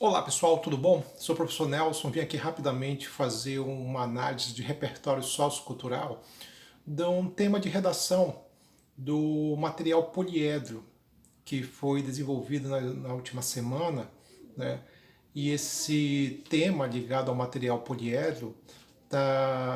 Olá pessoal, tudo bom? Sou o professor Nelson, vim aqui rapidamente fazer uma análise de repertório sociocultural de um tema de redação do material poliedro que foi desenvolvido na última semana, né? E esse tema ligado ao material poliedro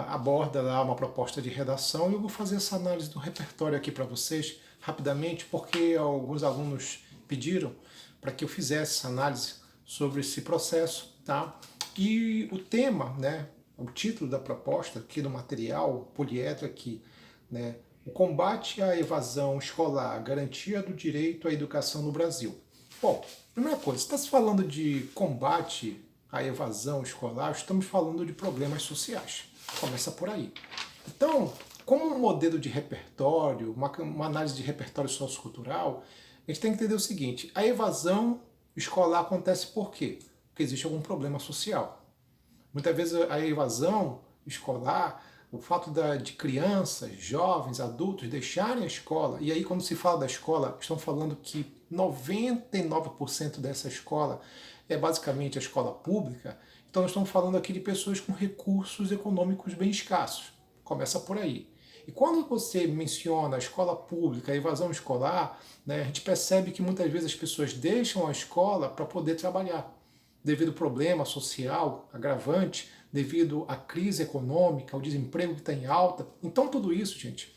aborda lá uma proposta de redação e eu vou fazer essa análise do repertório aqui para vocês rapidamente, porque alguns alunos pediram para que eu fizesse essa análise sobre esse processo, tá? E o tema, né, o título da proposta aqui do material poliedro aqui, né, o combate à evasão escolar, garantia do direito à educação no Brasil. Bom, primeira coisa, está se falando de combate à evasão escolar, estamos falando de problemas sociais. Começa por aí. Então, como um modelo de repertório, uma análise de repertório sociocultural, a gente tem que entender o seguinte: a evasão escolar acontece por quê? Porque existe algum problema social. Muitas vezes a evasão escolar, o fato de crianças, jovens, adultos deixarem a escola, e aí quando se fala da escola, estão falando que 99% dessa escola é basicamente a escola pública, então nós estamos falando aqui de pessoas com recursos econômicos bem escassos. Começa por aí. E quando você menciona a escola pública, a evasão escolar, né, a gente percebe que muitas vezes as pessoas deixam a escola para poder trabalhar devido ao problema social agravante, devido à crise econômica, ao desemprego que está em alta. Então, tudo isso, gente,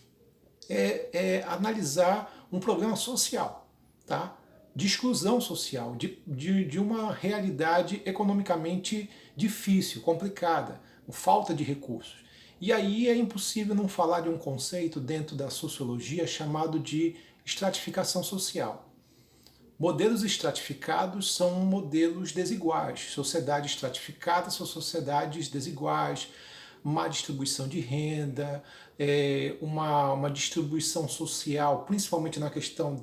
é analisar um problema social, tá? De exclusão social, de uma realidade economicamente difícil, complicada, falta de recursos. E aí é impossível não falar de um conceito dentro da sociologia chamado de estratificação social. Modelos estratificados são modelos desiguais. Sociedades estratificadas são sociedades desiguais, má distribuição de renda, uma distribuição social, principalmente na questão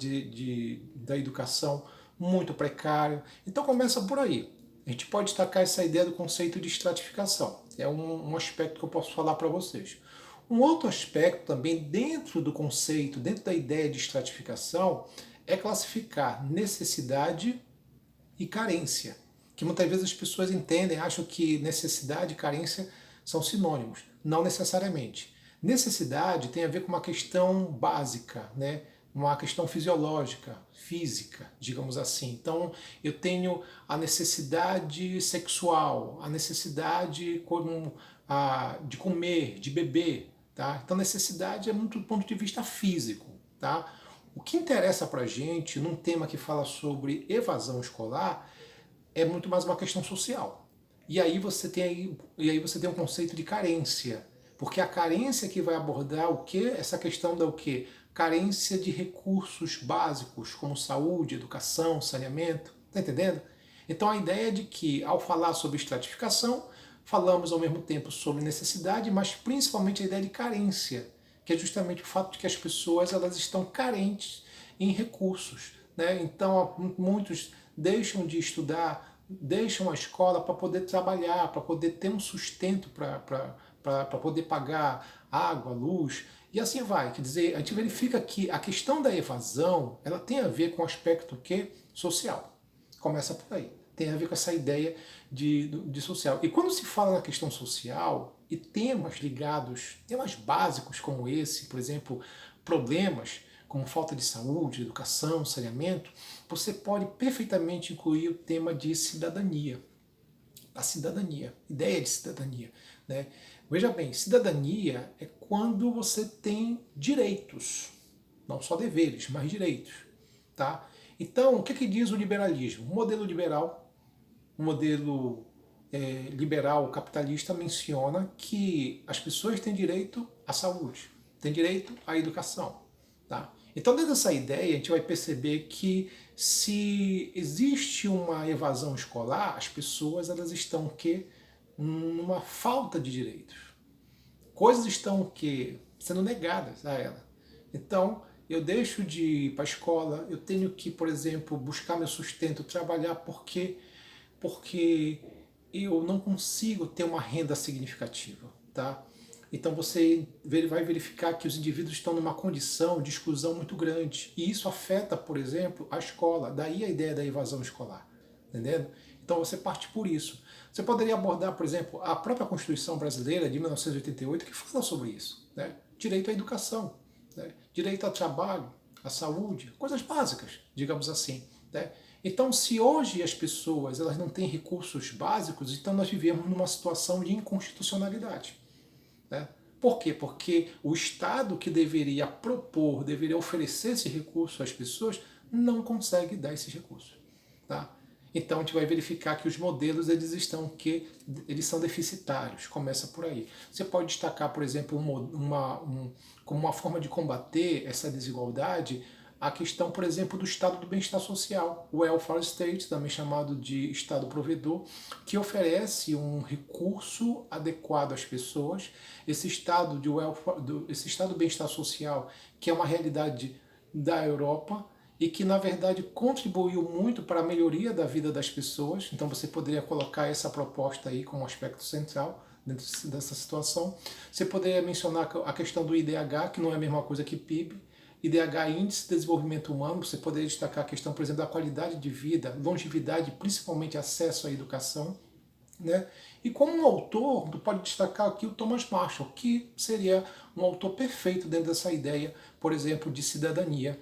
da educação, muito precária. Então começa por aí. A gente pode destacar essa ideia do conceito de estratificação. É um aspecto que eu posso falar para vocês. Um outro aspecto também dentro do conceito, dentro da ideia de estratificação, é classificar necessidade e carência. Que muitas vezes as pessoas entendem, acham que necessidade e carência são sinônimos. Não necessariamente. Necessidade tem a ver com uma questão básica, né? Uma questão fisiológica, física, digamos assim. Então, eu tenho a necessidade sexual, a necessidade de comer, de beber. Tá? Então, necessidade é muito do ponto de vista físico. Tá? O que interessa para a gente num tema que fala sobre evasão escolar é muito mais uma questão social. E aí você tem um conceito de carência, porque a carência que vai abordar o que? Essa questão da o quê? Carência de recursos básicos como saúde, educação, saneamento. Tá entendendo? Então a ideia é de que ao falar sobre estratificação, falamos ao mesmo tempo sobre necessidade, mas principalmente a ideia de carência, que é justamente o fato de que as pessoas elas estão carentes em recursos, né? Então muitos deixam de estudar, deixam a escola para poder trabalhar, para poder ter um sustento para poder pagar água, luz, e assim vai. Quer dizer, a gente verifica que a questão da evasão ela tem a ver com o aspecto que? Social. Começa por aí. Tem a ver com essa ideia de social. E quando se fala na questão social e temas ligados, temas básicos como esse, por exemplo, problemas como falta de saúde, educação, saneamento, você pode perfeitamente incluir o tema de cidadania. A cidadania, ideia de cidadania. Né? Veja bem, cidadania é quando você tem direitos, não só deveres, mas direitos. Tá? Então, o que diz o liberalismo? O modelo liberal, o modelo liberal capitalista menciona que as pessoas têm direito à saúde, têm direito à educação. Tá? Então, dentro dessa ideia, a gente vai perceber que se existe uma evasão escolar, as pessoas elas estão o quê? Numa falta de direitos. Coisas estão o quê? Sendo negadas a ela. Então, eu deixo de ir para a escola, eu tenho que, por exemplo, buscar meu sustento, trabalhar porque eu não consigo ter uma renda significativa, tá? Então você vai verificar que os indivíduos estão numa condição de exclusão muito grande. E isso afeta, por exemplo, a escola. Daí a ideia da evasão escolar. entendendo? Então você parte por isso. Você poderia abordar, por exemplo, a própria Constituição Brasileira de 1988, que fala sobre isso, né? Direito à educação, né? Direito ao trabalho, à saúde, coisas básicas, digamos assim, né? Então, se hoje as pessoas elas não têm recursos básicos, então nós vivemos numa situação de inconstitucionalidade, né? Por quê? Porque o Estado que deveria propor, deveria oferecer esse recurso às pessoas, não consegue dar esses recursos. Tá? Então a gente vai verificar que os modelos eles são deficitários. Começa por aí. Você pode destacar, por exemplo, como uma forma de combater essa desigualdade a questão, por exemplo, do estado do bem-estar social, o welfare state, também chamado de estado provedor, que oferece um recurso adequado às pessoas. Esse estado de welfare, esse estado do bem-estar social, que é uma realidade da Europa e que na verdade contribuiu muito para a melhoria da vida das pessoas. Então você poderia colocar essa proposta aí como um aspecto central dentro dessa situação. Você poderia mencionar a questão do IDH, que não é a mesma coisa que PIB. IDH, Índice de Desenvolvimento Humano, você poderia destacar a questão, por exemplo, da qualidade de vida, longevidade, principalmente acesso à educação, né? E como um autor, tu pode destacar aqui o Thomas Marshall, que seria um autor perfeito dentro dessa ideia, por exemplo, de cidadania,